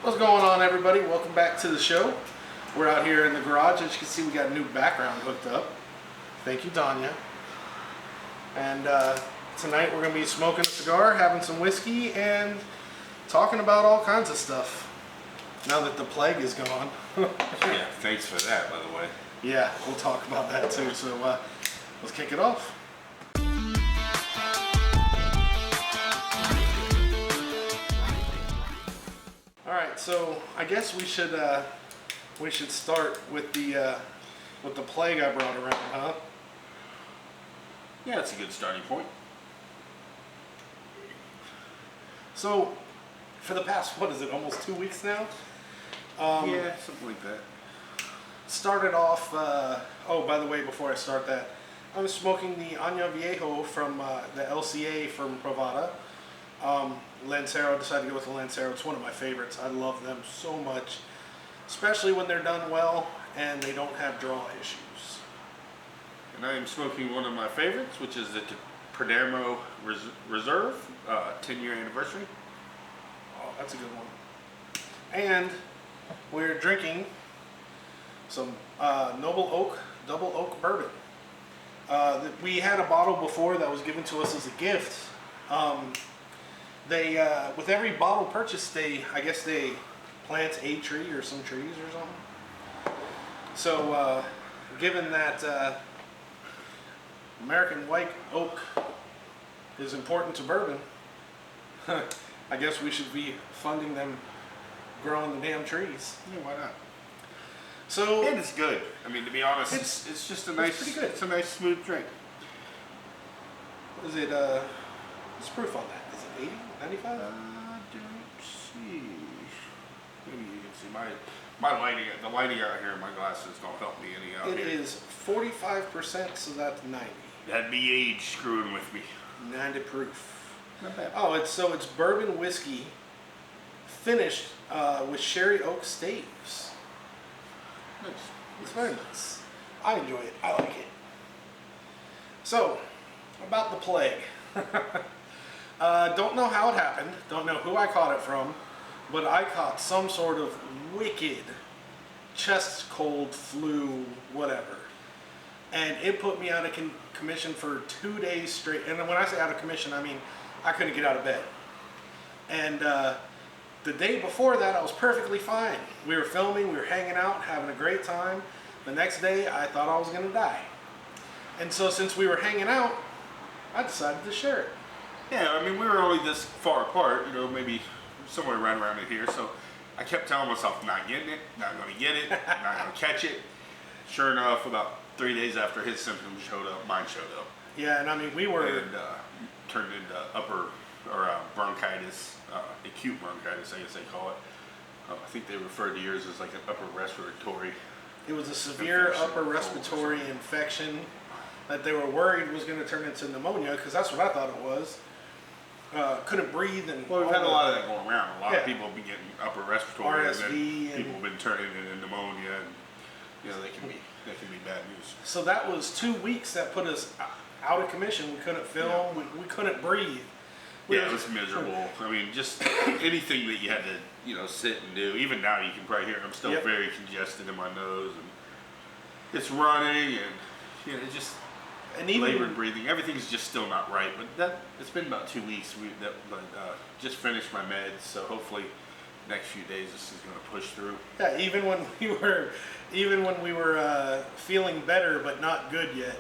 What's going on, everybody? Welcome back to the show. We're out here in the garage. As you can see, we got a new background hooked up. Thank you, Danya. And tonight we're going to be smoking a cigar, having some whiskey, and talking about all kinds of stuff. Now that the plague is gone. Yeah, thanks for that, by the way. Yeah, we'll talk about that too. So let's kick it off. All right, so I guess we should start with the plague I brought around, huh? Yeah, that's a good starting point. So, for the past, what is it, almost 2 weeks now? Yeah, something like that. Started off, oh, by the way, before I start that, I'm smoking the Año Viejo from the LCA from Pravada. Lancero, decided to go with the Lancero. It's one of my favorites. I love them so much, especially when they're done well and they don't have draw issues. And I am smoking one of my favorites, which is the Perdermo Reserve 10-year anniversary. Oh, that's a good one. And we're drinking some Noble Oak Double Oak Bourbon. We had a bottle before that was given to us as a gift. They with every bottle purchase, I guess they plant a tree or some trees or something. So given that American white oak is important to bourbon, I guess we should be funding them growing the damn trees. Yeah, why not? So and it's good. I mean, to be honest, it's just a nice, pretty good. It's a nice smooth drink. Is it what's proof on that? Is it 80, 95? Don't see. Maybe you can see my lighting. The lighting out here in my glasses don't help me any out It here. is 45%, so that's 90. That'd be age screwing with me. 90 proof. Not bad. Oh, it's bourbon whiskey finished with sherry oak staves. Nice. It's very nice. I enjoy it. I like it. So, about the plague. Don't know how it happened. Don't know who I caught it from, but I caught some sort of wicked chest cold, flu, whatever. And it put me out of commission for 2 days straight. And when I say out of commission, I mean I couldn't get out of bed. And the day before that, I was perfectly fine. We were filming, we were hanging out, having a great time. The next day, I thought I was going to die. And so since we were hanging out, I decided to share it. Yeah, I mean, we were only this far apart, you know, maybe somewhere right around in here. So I kept telling myself, not getting it, not going to get it, not going to catch it. Sure enough, about 3 days after his symptoms showed up, mine showed up. Yeah, and I mean, we were... And turned into upper, or bronchitis, acute bronchitis, I guess they call it. I think they referred to yours as like an upper respiratory. It was a severe upper respiratory infection that they were worried was going to turn into pneumonia, because that's what I thought it was. Couldn't breathe, and well, we've had a lot of that going around. A lot of people have been getting upper respiratory, RSV, and then people have been turning it into pneumonia, and you know, that can be bad news. So that was 2 weeks that put us out of commission. We couldn't film. Yeah. We couldn't breathe. Yeah, it was miserable. I mean, just anything that you had to, you know, sit and do. Even now, you can probably hear I'm still very congested in my nose, and it's running, and you know, it just labored breathing. Everything's just still not right. But it's been about 2 weeks. We just finished my meds, so hopefully next few days this is going to push through. Yeah, even when we were feeling better but not good yet,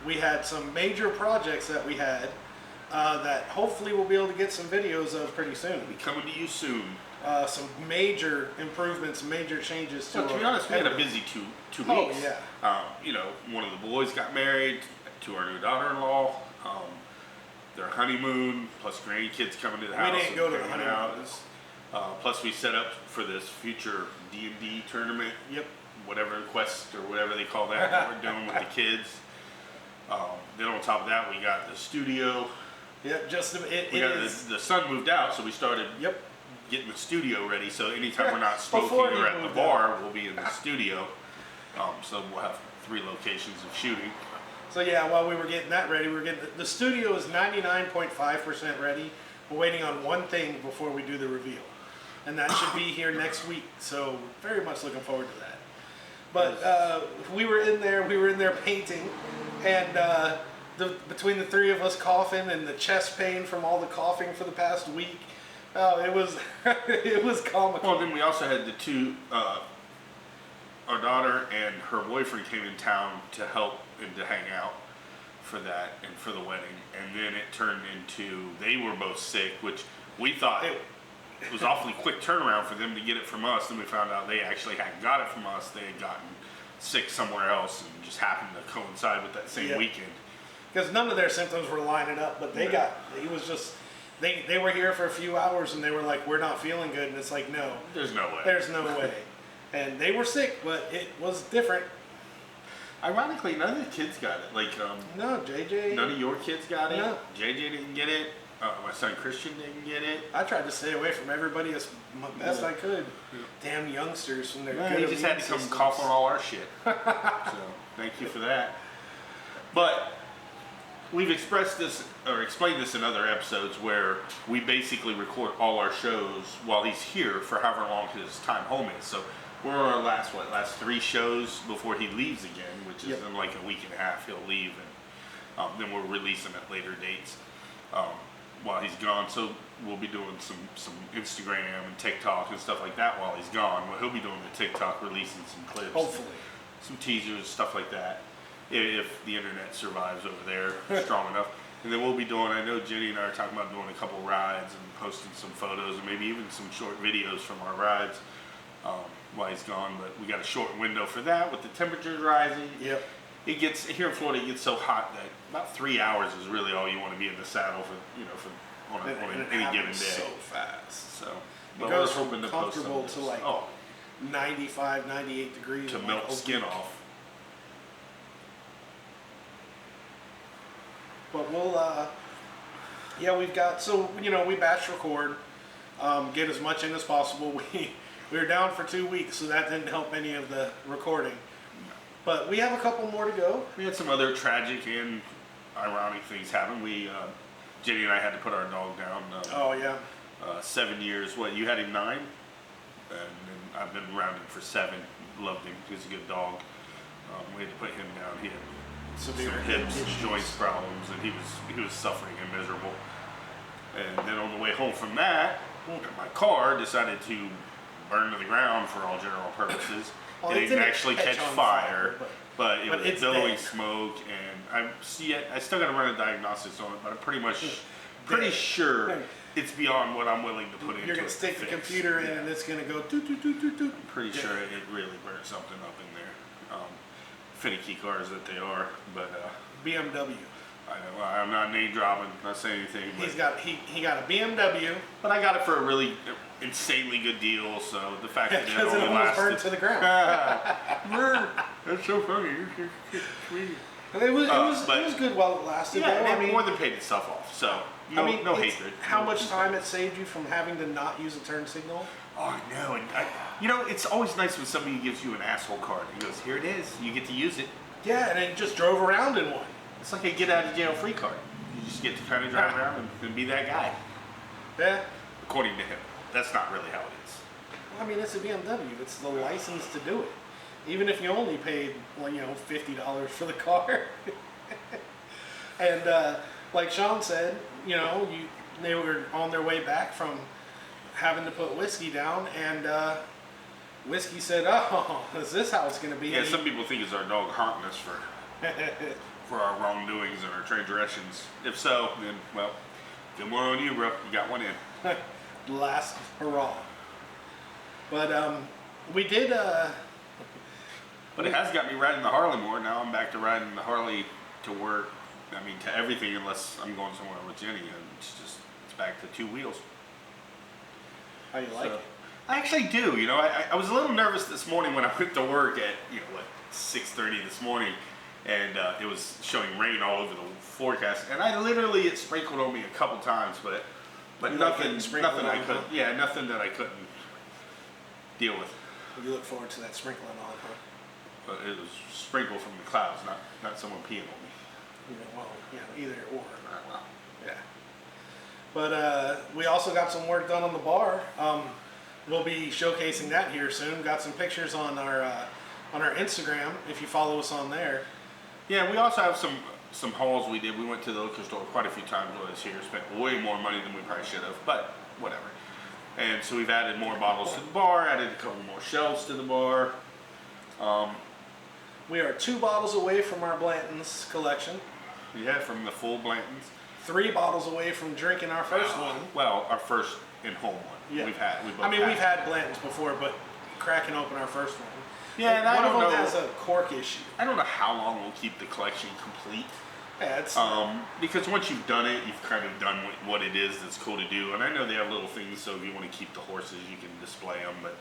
we had some major projects that we had that hopefully we'll be able to get some videos of pretty soon. Be coming to you soon. Some major improvements, major changes to. So to be honest, we had a busy two weeks. Oh yeah. You know, one of the boys got married to our new daughter-in-law. Their honeymoon, plus grandkids coming to the house. We didn't go to the honeymoon. Plus, we set up for this future D&D tournament. Yep. Whatever quest or whatever they call that, that we're doing with the kids. Then on top of that, we got the studio. Yep. The sun moved out, so we started. Yep. Getting the studio ready, so anytime we're not smoking or at the bar, we'll be in the studio. So we'll have 3 locations of shooting. So yeah, while we were getting that ready, the studio is 99.5% ready. We're waiting on one thing before we do the reveal. and that should be here next week. So very much looking forward to that. But we were in there painting, and between the three of us coughing and the chest pain from all the coughing for the past week, it was it was comical. Well, then we also had the two. Our daughter and her boyfriend came in town to help and to hang out for that and for the wedding, and then it turned into they were both sick, which we thought it was awfully quick turnaround for them to get it from us. Then we found out they actually hadn't got it from us; they had gotten sick somewhere else, and just happened to coincide with that same weekend. Because none of their symptoms were lining up, but they he was just. They were here for a few hours and they were like, we're not feeling good, and it's like, no, there's no way. There's no way. And they were sick, but it was different. Ironically, none of the kids got it. Like, no, JJ. None of your kids got it. No. JJ didn't get it. My son Christian didn't get it. I tried to stay away from everybody as best I could. Yeah. Damn youngsters from their good he just had to come cough on all our shit. So, thank you for that. But we've expressed this or explained this in other episodes where we basically record all our shows while he's here for however long his time home is. So we're our last 3 shows before he leaves again, which is in like a week and a half. He'll leave, and then we'll release him at later dates while he's gone. So we'll be doing some Instagram and TikTok and stuff like that while he's gone. Well, he'll be doing the TikTok, releasing some clips, hopefully, some teasers, stuff like that, if the internet survives over there strong enough. And then we'll be doing, I know Jenny and I are talking about doing a couple rides and posting some photos and maybe even some short videos from our rides while he's gone. But we got a short window for that with the temperatures rising. Yep. It gets, here in Florida, it gets so hot that about 3 hours is really all you want to be in the saddle for, on any given day. So fast. So, it goes from comfortable to like 95, 98 degrees. To melt skin off. But we'll, we've got, we batch record, get as much in as possible. We were down for 2 weeks, so that didn't help any of the recording. But we have a couple more to go. We had some other tragic and ironic things happen. Jenny and I had to put our dog down. 7 years. What, you had him 9? And I've been around him for 7. Loved him. He was a good dog. We had to put him down. He had severe hips, joints problems, and he was suffering and miserable. And then on the way home from that, my car decided to burn to the ground for all general purposes. It didn't actually catch fire, but it was billowing smoke, and I still got to run a diagnostics on it, but I'm pretty sure it's beyond what I'm willing to put into it. You're going to stick the computer in and it's going to go doot, doot, doot, doot, doot. I'm pretty sure it really burnt something up in there. Finicky cars that they are, but BMW. I'm not name dropping, not saying anything. But he got a BMW, but I got it for a really insanely good deal. So the fact that it only almost burned to the ground. That's so funny. It was good while it lasted. Yeah, it more than paid itself off. So no hatred. How much time it saved you from having to not use a turn signal? Oh, I know. And it's always nice when somebody gives you an asshole card and goes, "Here it is. You get to use it." Yeah, and then just drove around in one. It's like a get out of jail free card. You just get to kind of drive around and be that guy. Yeah. According to him. That's not really how it is. Well, I mean, it's a BMW. It's the license to do it. Even if you only paid, $50 for the car. And like Sean said, they were on their way back from having to put whiskey down, and Whiskey said, "Oh, is this how it's going to be?" Yeah, some people think it's our dog haunting us for our wrongdoings and our transgressions. If so, then, well, good one on you, bro. You got one in. Last hurrah. But we did. But it has got me riding the Harley more. Now I'm back to riding the Harley to work. I mean, to everything, unless I'm going somewhere with Jenny, and it's back to 2 wheels. How you like it? I actually do. I was a little nervous this morning when I went to work at 6:30 this morning, and it was showing rain all over the forecast, and it sprinkled on me a couple times, but nothing I couldn't. Nothing that I couldn't deal with. You look forward to that sprinkling on, huh? But it was sprinkled from the clouds, not someone peeing on me. Either or. Yeah. But we also got some work done on the bar. we'll be showcasing that here soon. Got some pictures on our Instagram if you follow us on there. Yeah, we also have some hauls we did. We went to the liquor store quite a few times while I was here. Spent way more money than we probably should have, but whatever. And so we've added more bottles to the bar, added a couple more shelves to the bar. We are 2 bottles away from our Blanton's collection. Yeah, from the full Blanton's. 3 bottles away from drinking our first one. Well, our first in-home one. Yeah. We've had. We've had Blanton's before, but cracking open our first one. Yeah, and one of them has a cork issue. I don't know how long we'll keep the collection complete. Yeah, it's because once you've done it, you've kind of done what it is that's cool to do. And I know they have little things, so if you want to keep the horses, you can display them. But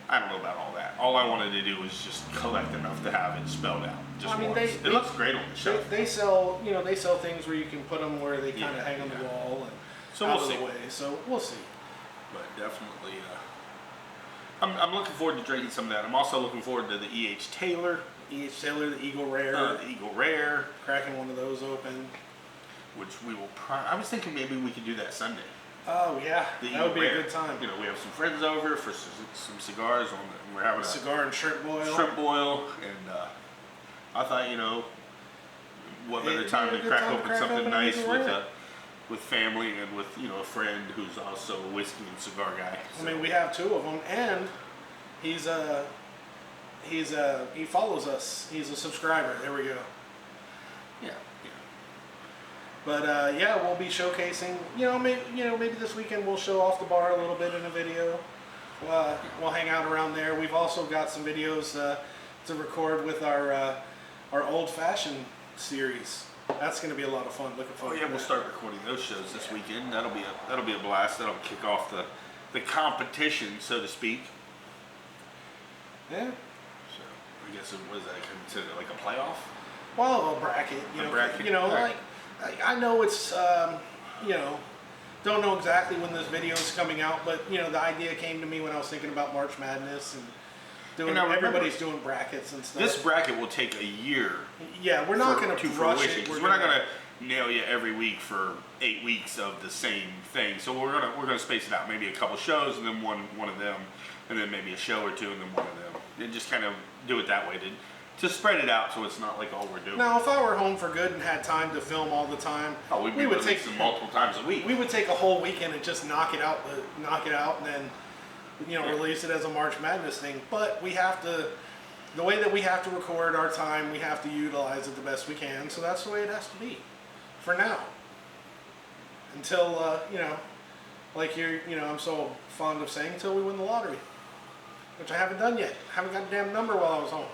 I don't know about all that. All I wanted to do was just collect enough to have it spelled out. Just once. It looks great on the shelf. They sell, they sell things where you can put them where they kind of hang on the wall and so out we'll of see. the way. So we'll see. But definitely, I'm looking forward to drinking some of that. I'm also looking forward to the E.H. Taylor. E.H. Taylor, the Eagle Rare. The Eagle Rare. Cracking one of those open. Which we will I was thinking maybe we could do that Sunday. Oh, yeah. That would be a good time. We have some friends over for some cigars. We're having a cigar and shrimp boil. Shrimp boil. And I thought, what better time to crack open something nice with family and with, a friend who's also a whiskey and cigar guy. So. I mean, we have 2 of them, and he follows us. He's a subscriber. There we go. Yeah. But we'll be showcasing. Maybe this weekend we'll show off the bar a little bit in a video. We'll hang out around there. We've also got some videos to record with our old fashioned series. That's going to be a lot of fun. Looking forward. We'll start recording those shows this weekend. That'll be a blast. That'll kick off the competition, so to speak. Yeah. So I guess what is that considered, like a playoff? Well, a bracket. I know it's don't know exactly when this video is coming out, but the idea came to me when I was thinking about March Madness and everybody's doing brackets and stuff. This bracket will take a year. Yeah, we're not going to rush it. We're not going to nail you every week for 8 weeks of the same thing. So we're gonna space it out. Maybe a couple shows and then one of them, and then maybe a show or 2 and then one of them. And just kind of do it that way to spread it out so it's not like all we're doing. Now, if I were home for good and had time to film all the time, we would take them multiple times a week. We would take a whole weekend and just knock it out, and then release it as a March Madness thing. But we have to, the way that we have to record our time, we have to utilize it the best we can. So that's the way it has to be, for now. Until like I'm so fond of saying, until we win the lottery, which I haven't done yet. Haven't got a damn number while I was home.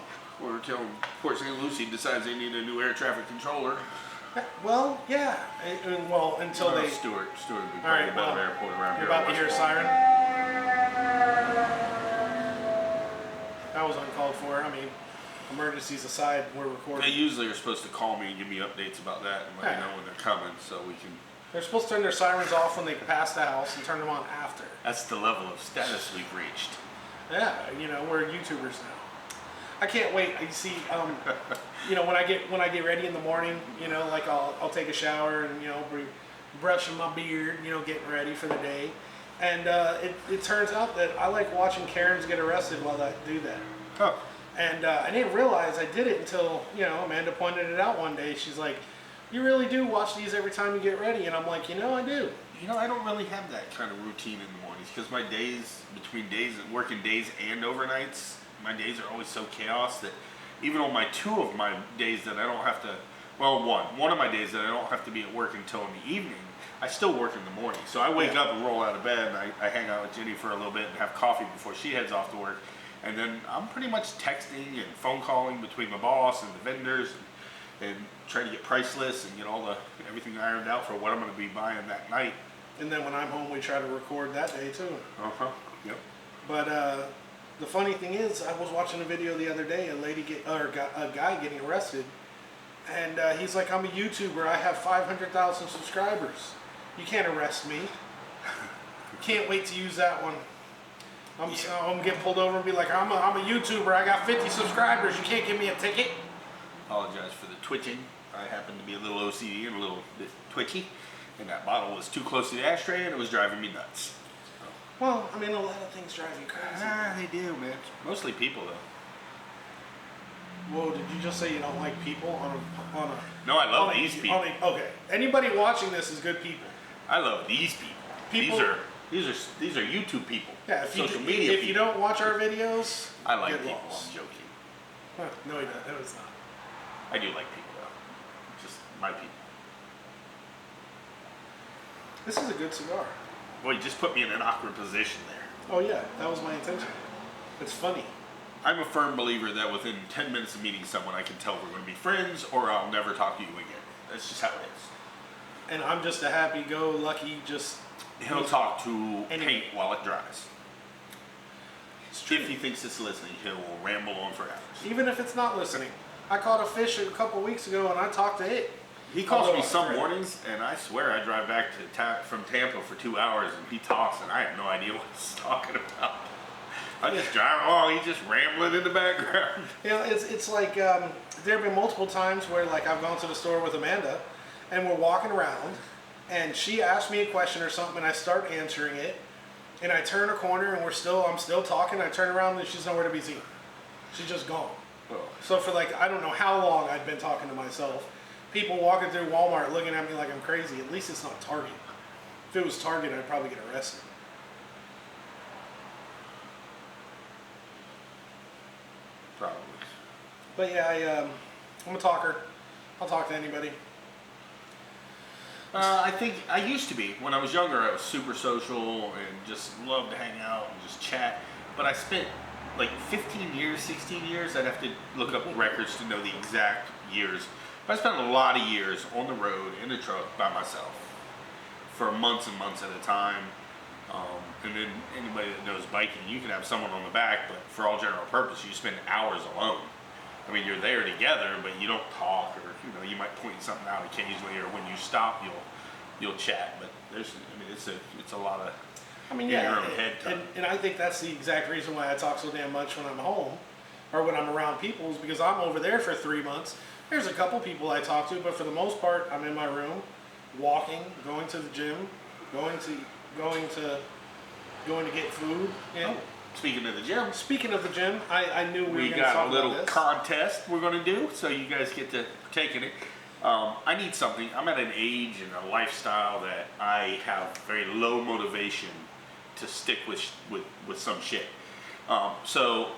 Or until Port St. Lucie decides they need a new air traffic controller. Well, yeah. Until they. Stuart would be all right, a better airport around here. You're about to hear a siren. That was uncalled for. I mean, emergencies aside, we're recording. They usually are supposed to call me and give me updates about that and let me know when they're coming, so we can. They're supposed to turn their sirens off when they pass the house and turn them on after. That's the level of status we've reached. Yeah, we're YouTubers now. I can't wait. You see, when I get ready in the morning, like I'll take a shower and brushing my beard, getting ready for the day, and it turns out that I like watching Karens get arrested while I do that. Oh. And I didn't realize I did it until Amanda pointed it out one day. She's like, "You really do watch these every time you get ready," and I'm like, I do. I don't really have that kind of routine in the mornings because my days between working days and overnights. My days are always so chaos that even on my 2 of my days that I don't have to, one of my days that I don't have to be at work until in the evening, I still work in the morning. So I wake up and roll out of bed and I hang out with Jenny for a little bit and have coffee before she heads off to work. And then I'm pretty much texting and phone calling between my boss and the vendors and trying to get price lists and get everything ironed out for what I'm going to be buying that night. And then when I'm home, we try to record that day too. Yep. But the funny thing is, I was watching a video the other day, a guy getting arrested, and he's like, "I'm a YouTuber. I have 500,000 subscribers. You can't arrest me." Can't wait to use that one. I'm gonna get pulled over and be like, "I'm a YouTuber. I got 50 subscribers. You can't give me a ticket." Apologize for the twitching. I happen to be a little OCD and a little bit twitchy, and that bottle was too close to the ashtray, and it was driving me nuts. Well, I mean, a lot of things drive you crazy. Ah, they do, man. Mostly people, though. Whoa, did you just say you don't like people on a No, I love these people. Okay, anybody watching this is good people. I love these people. These are YouTube people. Yeah, social media if people. you don't watch our videos, I like get people. lost. I'm joking. Huh, no, he doesn't. No, it's not. I do like people, though. Just my people. This is a good cigar. Boy, you just put me in an awkward position there. Oh yeah, that was my intention. It's funny. I'm a firm believer that within 10 minutes of meeting someone, I can tell we're going to be friends or I'll never talk to you again. That's just how it is. And I'm just a happy-go-lucky, just... He'll talk to Anyway. paint while it dries. It's true. If he thinks it's listening, he'll ramble on for hours. Even if it's not listening. I caught a fish a couple weeks ago and I talked to it. He calls Although me I'm some afraid. mornings, and I swear I drive back to from Tampa for 2 hours, and he talks, and I have no idea what he's talking about. I just drive along, he's just rambling in the background. You know, it's like there have been multiple times where like I've gone to the store with Amanda, and we're walking around, and she asks me a question or something, and I start answering it, and I turn a corner, and I'm still talking. I turn around, and she's nowhere to be seen. She's just gone. Oh. So for like I don't know how long I've been talking to myself. People walking through Walmart looking at me like I'm crazy. At least it's not Target. If it was Target, I'd probably get arrested. Probably. But yeah, I'm a talker. I'll talk to anybody. I think I used to be. When I was younger, I was super social and just loved to hang out and just chat. But I spent like 15 years, 16 years. I'd have to look up records to know the exact years. But I spent a lot of years on the road in a truck by myself for months and months at a time. And then anybody that knows biking, you can have someone on the back, but for all general purpose, you spend hours alone. I mean, you're there together, but you don't talk, or you might point something out occasionally, or when you stop, you'll chat. But it's a lot of in your own head time. And I think that's the exact reason why I talk so damn much when I'm home, or when I'm around people, is because I'm over there for 3 months. There's a couple people I talk to, but for the most part, I'm in my room, walking, going to the gym, going to get food. Oh, speaking of the gym, Speaking of the gym, I knew we were going to talk got a little about this. contest we're going to do, so you guys get to take in it. I need something. I'm at an age and a lifestyle that I have very low motivation to stick with some shit. So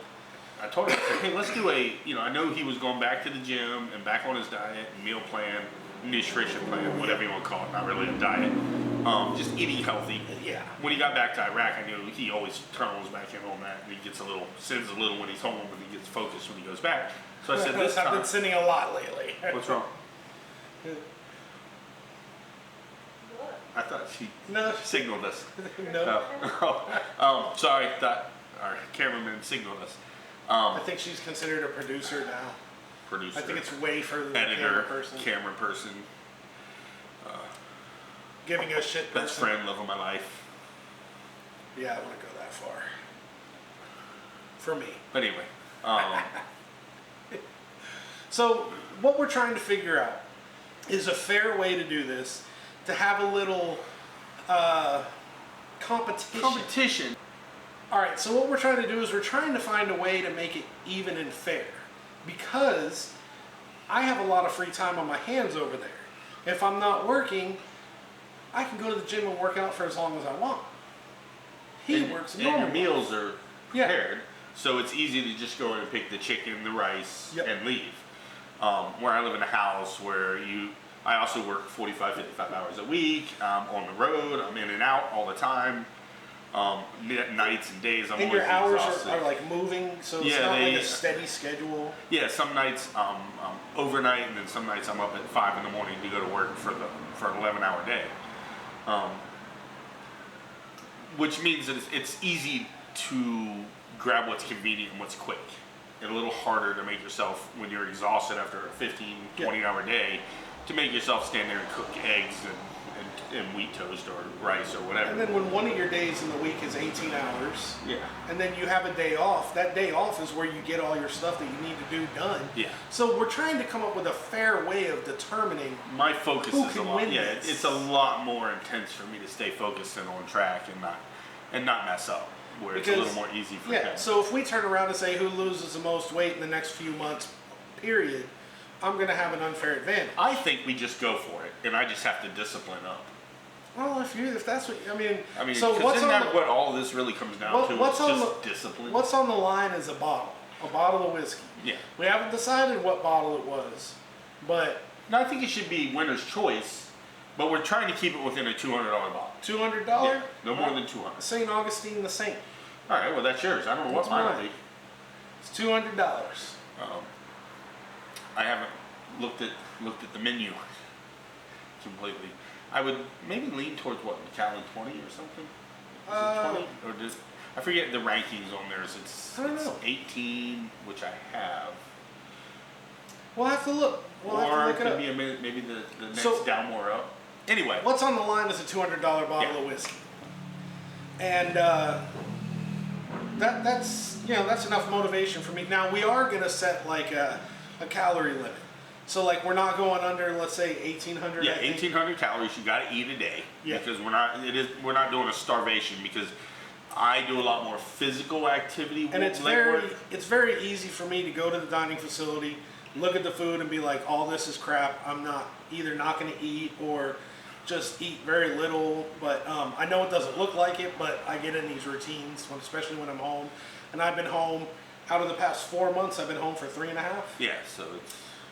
I told him, I said, hey, let's do I know he was going back to the gym and back on his diet, meal plan, nutrition plan, whatever you want to call it, not really a diet. Just eating healthy. Yeah. When he got back to Iraq, I knew he always turns back in on that, and he gets sins a little when he's home, and he gets focused when he goes back. So I said, this I've time, been sinning a lot lately. what's wrong? I thought she No. signaled us. No. Sorry, thought our cameraman signaled us. I think she's considered a producer now. Producer, I think it's way further than editor, camera person. Giving us shit person. best friend, love of my life. Yeah, I wouldn't go that far. For me. But anyway, So what we're trying to figure out is a fair way to do this, to have a little competition. All right, so what we're trying to do is we're trying to find a way to make it even and fair, because I have a lot of free time on my hands over there. If I'm not working, I can go to the gym and work out for as long as I want. He works normal. And your meals are Yeah. prepared, so it's easy to just go in and pick the chicken, the rice, Yep. and leave. Where I live in a house where I also work 45, 55 hours a week. I'm on the road. I'm in and out all the time. Nights and days, I'm And always your hours exhausted. are like moving, so it's Yeah, not like a steady schedule. Yeah, some nights overnight, and then some nights I'm up at 5 in the morning to go to work for an 11-hour day. Which means that it's easy to grab what's convenient and what's quick, and a little harder to make yourself, when you're exhausted after a 15, 20-hour day, to make yourself stand there and cook eggs and wheat toast or rice or whatever. And then when one of your days in the week is 18 hours, Yeah. and then you have a day off, that day off is where you get all your stuff that you need to do done. Yeah. So we're trying to come up with a fair way of determining. My focus Who is a can lot. win Yeah, this? it's a lot more intense for me to stay focused and on track and not mess up, where it's a little more easy for him. So if we turn around and say who loses the most weight in the next few months, period, I'm going to have an unfair advantage. I think we just go for it, and I just have to discipline up. Well, if that's what I mean, so what's isn't that what all this really comes down to? What's is on just the discipline. What's on the line is a bottle of whiskey. Yeah. We haven't decided what bottle it was, but no, I think it should be winner's choice, but we're trying to keep it within a $200 bottle. $200? Yeah, no more than 200. St. Augustine the Saint. All right, well that's yours. I don't know what mine will be. It's $200. I haven't looked at the menu completely. I would maybe lean towards what, Macallan 20 or something. Is it 20 or just I forget the rankings on theirs. It's 18, which I have. We'll have to look. We'll have to look it up. Be maybe the next down more up. Anyway, what's on the line is a $200 bottle of whiskey, and that's that's enough motivation for me. Now we are gonna set like a calorie limit. So like we're not going under, let's say 1,800. Yeah, 1,800 calories. You got to eat a day. Yeah. Because we're not doing a starvation, because I do a lot more physical activity. And it's very easy for me to go to the dining facility, look at the food, and be like, all this is crap. I'm not going to eat, or just eat very little. But I know it doesn't look like it, but I get in these routines, especially when I'm home. And I've been home out of the past 4 months. I've been home for 3.5. Yeah,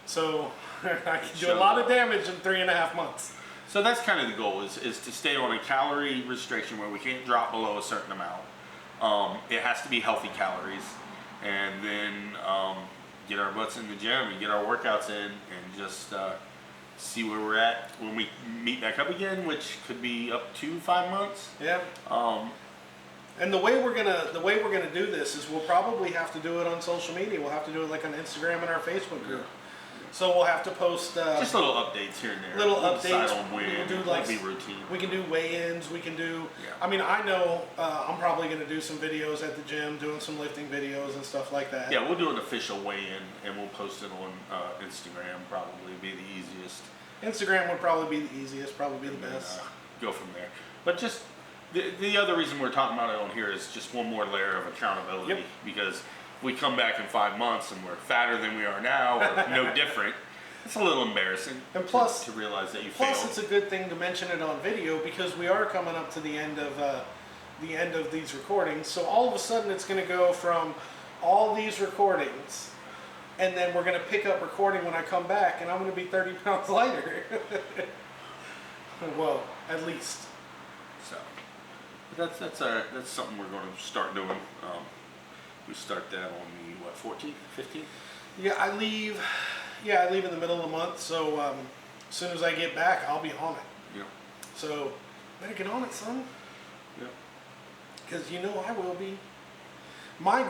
so I can do a lot of damage in 3.5 months. So that's kind of the goal, is to stay on a calorie restriction where we can't drop below a certain amount. It has to be healthy calories, and then get our butts in the gym and get our workouts in, and just see where we're at when we meet back up again, which could be up to 5 months. Yeah. And the way we're gonna do this is we'll probably have to do it on social media. We'll have to do it like on Instagram and our Facebook group. So we'll have to post just little updates here and there. Little updates. We'll do like routine. We can do weigh-ins. We can do. Yeah. I mean, I know I'm probably going to do some videos at the gym, doing some lifting videos and stuff like that. Yeah, we'll do an official weigh-in, and we'll post it on Instagram. Probably be the easiest. Instagram would probably be the easiest. Probably be the best. Go from there. But just the other reason we're talking about it on here is just one more layer of accountability. Yep. Because we come back in 5 months and we're fatter than we are now, or no different. It's a little embarrassing. And plus, to realize that you failed. Plus, it's a good thing to mention it on video, because we are coming up to the end of these recordings. So all of a sudden, it's going to go from all these recordings, and then we're going to pick up recording when I come back, and I'm going to be 30 pounds lighter. Well, at least. So that's something we're going to start doing. We start that on the 14th, 15th? Yeah, I leave in the middle of the month, so as soon as I get back, I'll be on it. Yeah. So better get on it, son. Yeah. Because I will be. My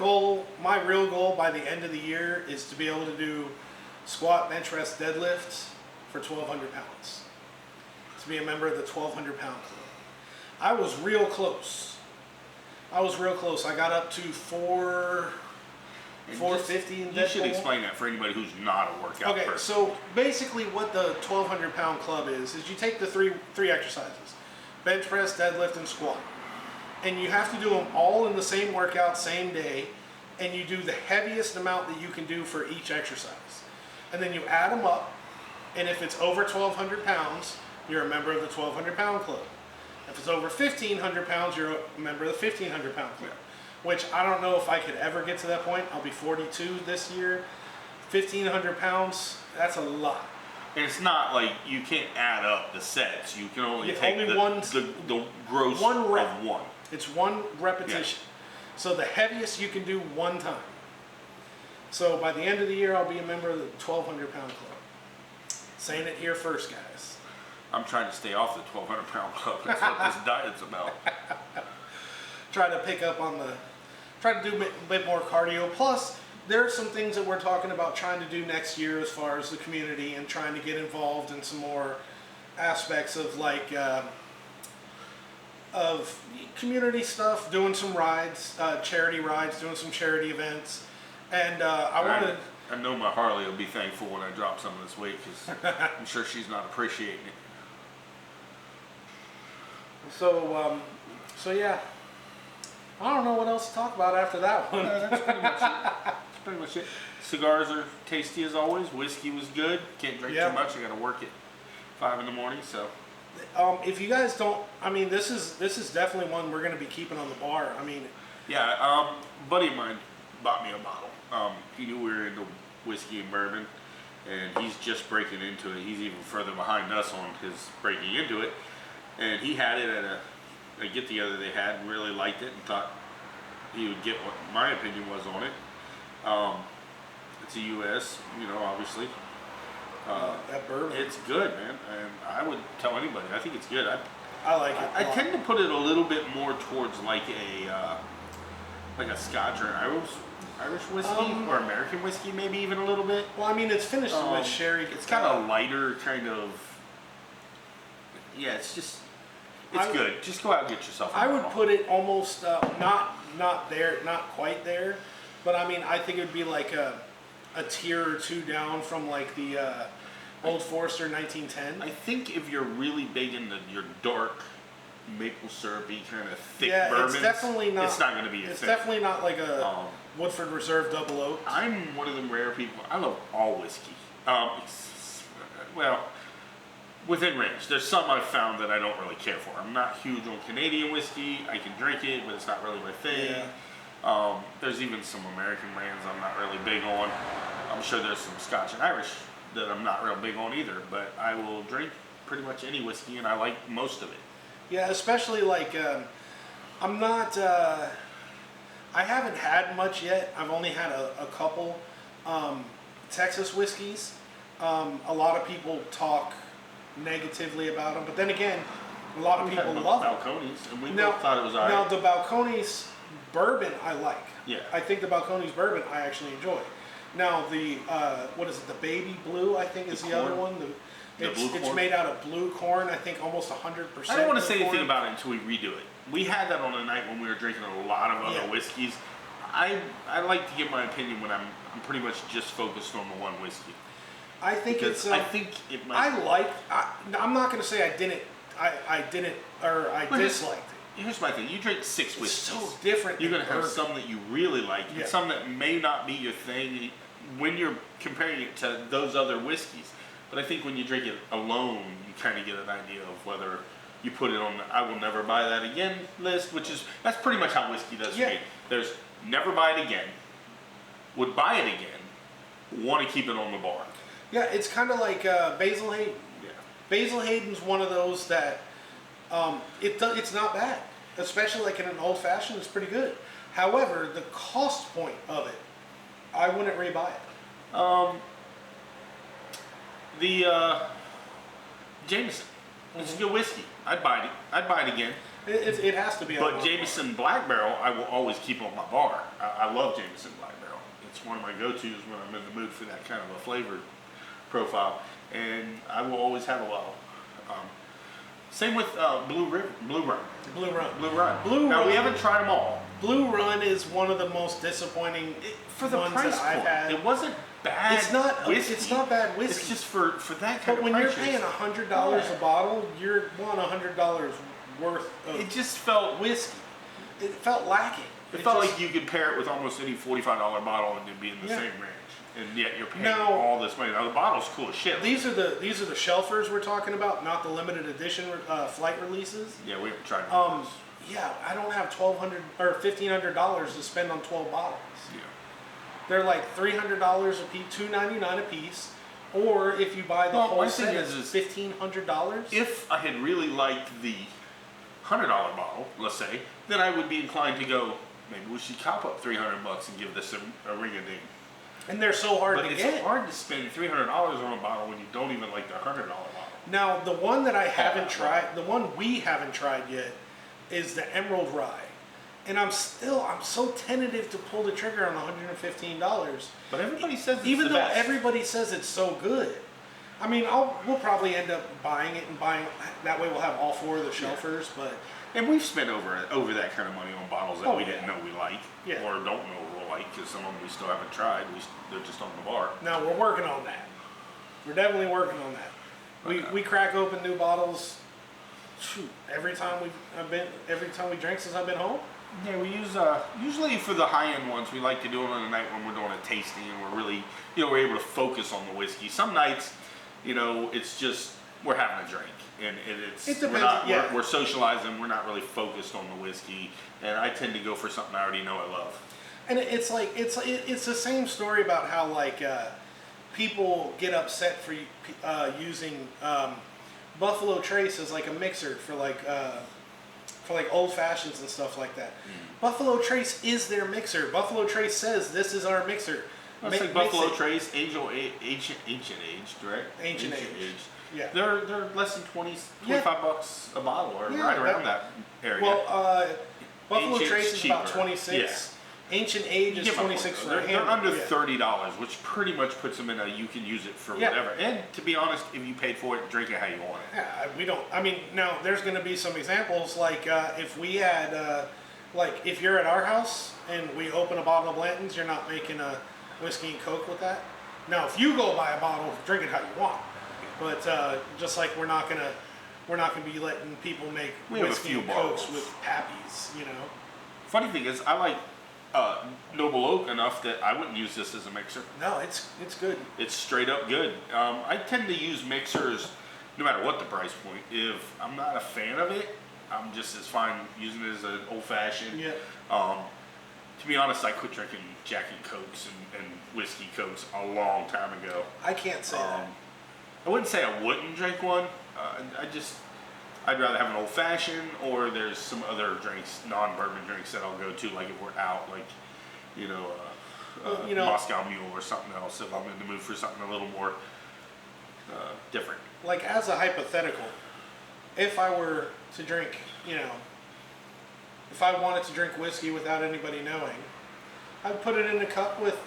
real goal by the end of the year is to be able to do squat, bench press, deadlifts for 1,200 pounds. To be a member of the 1,200 pound club. I was real close. I got up to 450 in dead You should pull. explain that for anybody who's not a workout person. So basically what the 1,200 pound club is you take the three exercises: bench press, deadlift, and squat. And you have to do them all in the same workout, same day, and you do the heaviest amount that you can do for each exercise. And then you add them up, and if it's over 1,200 pounds, you're a member of the 1,200 pound club. If it's over 1,500 pounds, you're a member of the 1,500 pound club. Which I don't know if I could ever get to that point. I'll be 42 this year. 1,500 pounds, that's a lot. And it's not like you can't add up the sets. You can only take only the gross one rep. of one. It's one repetition. Yeah. So the heaviest you can do one time. So by the end of the year, I'll be a member of the 1,200 pound club. Saying it here first, guys. I'm trying to stay off the 1,200 pound club. That's what this diet's about. Try to do a bit more cardio. Plus, there are some things that we're talking about trying to do next year as far as the community, and trying to get involved in some more aspects of of community stuff, doing some rides, charity rides, doing some charity events. And I know my Harley will be thankful when I drop some of this weight, because I'm sure she's not appreciating it. So yeah. I don't know what else to talk about after that one. That's pretty much it. That's pretty much it. Cigars are tasty as always. Whiskey was good. Can't drink Yeah. too much. I got to work at 5 in the morning, so. If you guys don't, I mean, this is definitely one we're going to be keeping on the bar. I mean, Yeah, a buddy of mine bought me a bottle. He knew we were into whiskey and bourbon, and he's just breaking into it. He's even further behind us on his breaking into it. And he had it at a get-together they had and really liked it and thought he would get what my opinion was on it. It's a U.S., obviously. that bourbon. It's good, man, and I would tell anybody. I think it's good. I like it. I tend to put it a little bit more towards like a Scotch or Irish whiskey or American whiskey, maybe even a little bit. Well, I mean, it's finished with sherry. It's kind of lighter, kind of. Yeah, it's good. Just go out and get yourself. I would put it almost not there, not quite there, but I mean, I think it would be like a tier or two down from like the Old Forester 1910. I think if you're really big into your dark maple syrupy kind of thick Yeah, bourbons, it's definitely not. It's not going to be your It's thing. definitely not like a Woodford Reserve Double Oak. I'm one of them rare people. I love all whiskey. Well, within range. There's some I've found that I don't really care for. I'm not huge on Canadian whiskey. I can drink it, but it's not really my thing. Yeah. There's even some American brands I'm not really big on. I'm sure there's some Scotch and Irish that I'm not real big on either, but I will drink pretty much any whiskey, and I like most of it. Yeah, especially like I'm not. I haven't had much yet. I've only had a couple Texas whiskeys. A lot of people talk negatively about them, but then again, a lot of people love them. Balcones, and we both thought it was alright. Now the Balcones bourbon I like. Yeah. I think the Balcones bourbon I actually enjoy. Now the what is it? The Baby Blue I think is the other one. It's made out of blue corn. I think almost 100%. I don't want to say anything about it until we redo it. We had that on a night when we were drinking a lot of other whiskeys. I like to give my opinion when I'm pretty much just focused on the one whiskey. I think because it's. I think it might. I'm not going to say I didn't. I didn't or I disliked it. Here's my thing. You drink 6 whiskeys. It's so different. You're going to have some that you really like and some that may not be your thing when you're comparing it to those other whiskeys. But I think when you drink it alone, you kind of get an idea of whether you put it on the I will never buy that again list, that's pretty much how whiskey does for me. There's never buy it again, would buy it again, want to keep it on the bar. Yeah, it's kind of like Basil Hayden. Yeah. Basil Hayden's one of those that it's not bad, especially like in an old fashioned. It's pretty good. However, the cost point of it, I wouldn't rebuy it. The Jameson, it's a good whiskey. I'd buy it. I'd buy it again. It has to be. But Jameson Black Barrel, I will always keep on my bar. I love Jameson Black Barrel. It's one of my go-tos when I'm in the mood for that kind of a flavor profile, and I will always have a bottle. Same with Blue Run. Now we haven't tried them all. Blue Run is one of the most disappointing for the ones price that I've point. had. It wasn't bad. It's not. Whiskey. It's not bad whiskey. It's just for that kind but of price. But when you're paying $100 a bottle, you're wanting $100 worth of. It just felt whiskey. It felt lacking. It felt like you could pair it with almost any $45 bottle and it'd be in the same range. And yet you're paying all this money. Now the bottle's cool as shit. These are the shelfers we're talking about, not the limited edition flight releases. Yeah, we haven't tried those. Yeah, I don't have $1,200 or $1,500 to spend on 12 bottles. Yeah. They're like $300 a piece, $2.99 a piece, or if you buy the whole set, it's $1,500. If I had really liked the $100 bottle, let's say, then I would be inclined to go. Maybe we should cop up $300 and give this a ring-a-ding. And they're so hard to get. But it's hard to spend $300 on a bottle when you don't even like the $100 bottle. Now, the one that I haven't tried, the one we haven't tried yet, is the Emerald Rye. And I'm so tentative to pull the trigger on $115. But everybody says it's even the though best. everybody says it's so good. I mean, we'll probably end up buying it and that way we'll have all 4 of the shelfers, but. And we've spent over that kind of money on bottles that we didn't know we like, or don't know we'll like, because some of them we still haven't tried. They're just on the bar. No, we're working on that. We're definitely working on that. We crack open new bottles. Shoot, every time we drink since I've been home. Yeah, we use usually for the high-end ones. We like to do it on a night when we're doing a tasting and we're really, we're able to focus on the whiskey. Some nights, it's just we're having a drink and it's It depends. we're socializing. We're not really focused on the whiskey, and I tend to go for something I already know I love. And it's like it's the same story about how like people get upset for using Buffalo Trace as like a mixer for like old fashions and stuff like that. Buffalo Trace is their mixer. Buffalo Trace says this is our mixer. It's like Buffalo Trace, ancient aged, right? Ancient aged. Yeah. They're less than 25 bucks a bottle, or right around that area. Well, Buffalo Ancient's Trace is cheaper. about 26. Yeah. Ancient Age is 26 for a handle. They're under $30, which pretty much puts them in a you can use it for whatever. And to be honest, if you paid for it, drink it how you want it. Yeah, we don't. I mean, now there's going to be some examples like if we had, like if you're at our house and we open a bottle of Blanton's, you're not making a whiskey and Coke with that. Now, if you go buy a bottle, drink it how you want. But just like we're not gonna be letting people make whiskey and Cokes with Pappies, Funny thing is, I like Noble Oak enough that I wouldn't use this as a mixer. No, it's good. It's straight up good. I tend to use mixers no matter what the price point. If I'm not a fan of it, I'm just as fine using it as an old fashioned. Yeah. To be honest, I quit drinking Jack and Cokes and whiskey Cokes a long time ago. I can't say that. I wouldn't say I wouldn't drink one. I'd rather have an old fashioned, or there's some other drinks, non-bourbon drinks that I'll go to, like if we're out, like Moscow Mule or something else. If I'm in the mood for something a little more different. Like as a hypothetical, if I were to drink, if I wanted to drink whiskey without anybody knowing, I'd put it in a cup with.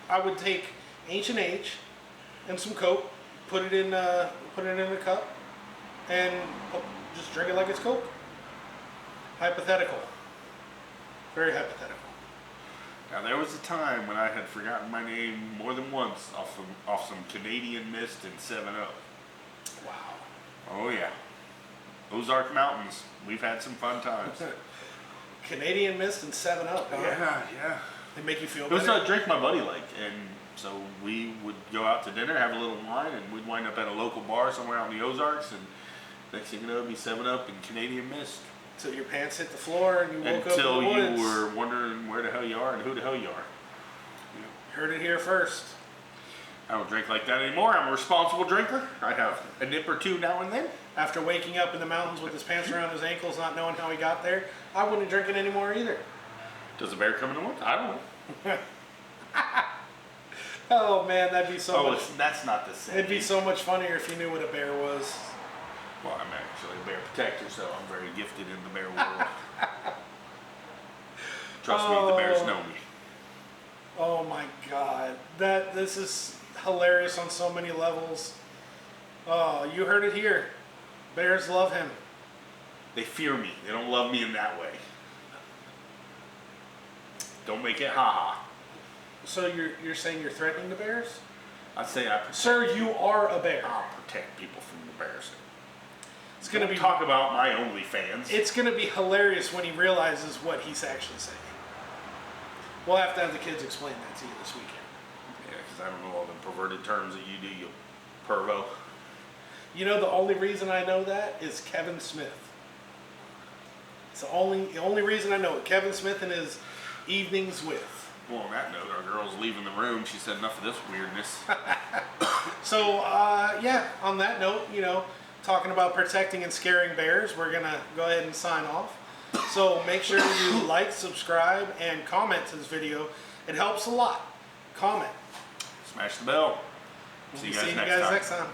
I would take Ancient Age and some Coke, put it in a cup, and just drink it like it's Coke. Hypothetical. Very hypothetical. Now there was a time when I had forgotten my name more than once off some Canadian Mist and 7-Up. Wow. Oh yeah. Ozark Mountains. We've had some fun times. Canadian Mist and 7-Up, huh? Yeah. They make you feel It was better? a drink my buddy liked, and so we would go out to dinner, have a little wine, and we'd wind up at a local bar somewhere out in the Ozarks, and next thing you know, it'd be 7-Up and Canadian Mist. Until your pants hit the floor and you woke up in Until the woods. you were wondering where the hell you are and who the hell you are. Heard it here first. I don't drink like that anymore. I'm a responsible drinker. I have a nip or two now and then. After waking up in the mountains with his pants around his ankles, not knowing how he got there, I wouldn't drink it anymore either. Does a bear come in the woods? I don't know. Oh man, that'd be so much. That's not the same. It'd be so much funnier if you knew what a bear was. Well, I'm actually a bear protector, so I'm very gifted in the bear world. Trust me, the bears know me. Oh my god, this is hilarious on so many levels. Oh, you heard it here. Bears love him. They fear me. They don't love me in that way. Don't make it ha-ha. So you're saying you're threatening the bears? I say I protect. Sir, you are a bear. I'll protect people from the bears. It's gonna be talk about my OnlyFans. It's gonna be hilarious when he realizes what he's actually saying. We'll have to have the kids explain that to you this weekend. Yeah, because I don't know all the perverted terms that you do, you pervo. You know, the only reason I know that is Kevin Smith. It's the only reason I know it. Kevin Smith and his evenings with. Well, on that note, our girl's leaving the room. She said enough of this weirdness. So, yeah, on that note, talking about protecting and scaring bears, we're going to go ahead and sign off. So make sure you like, subscribe, and comment to this video. It helps a lot. Comment. Smash the bell. See you guys next time.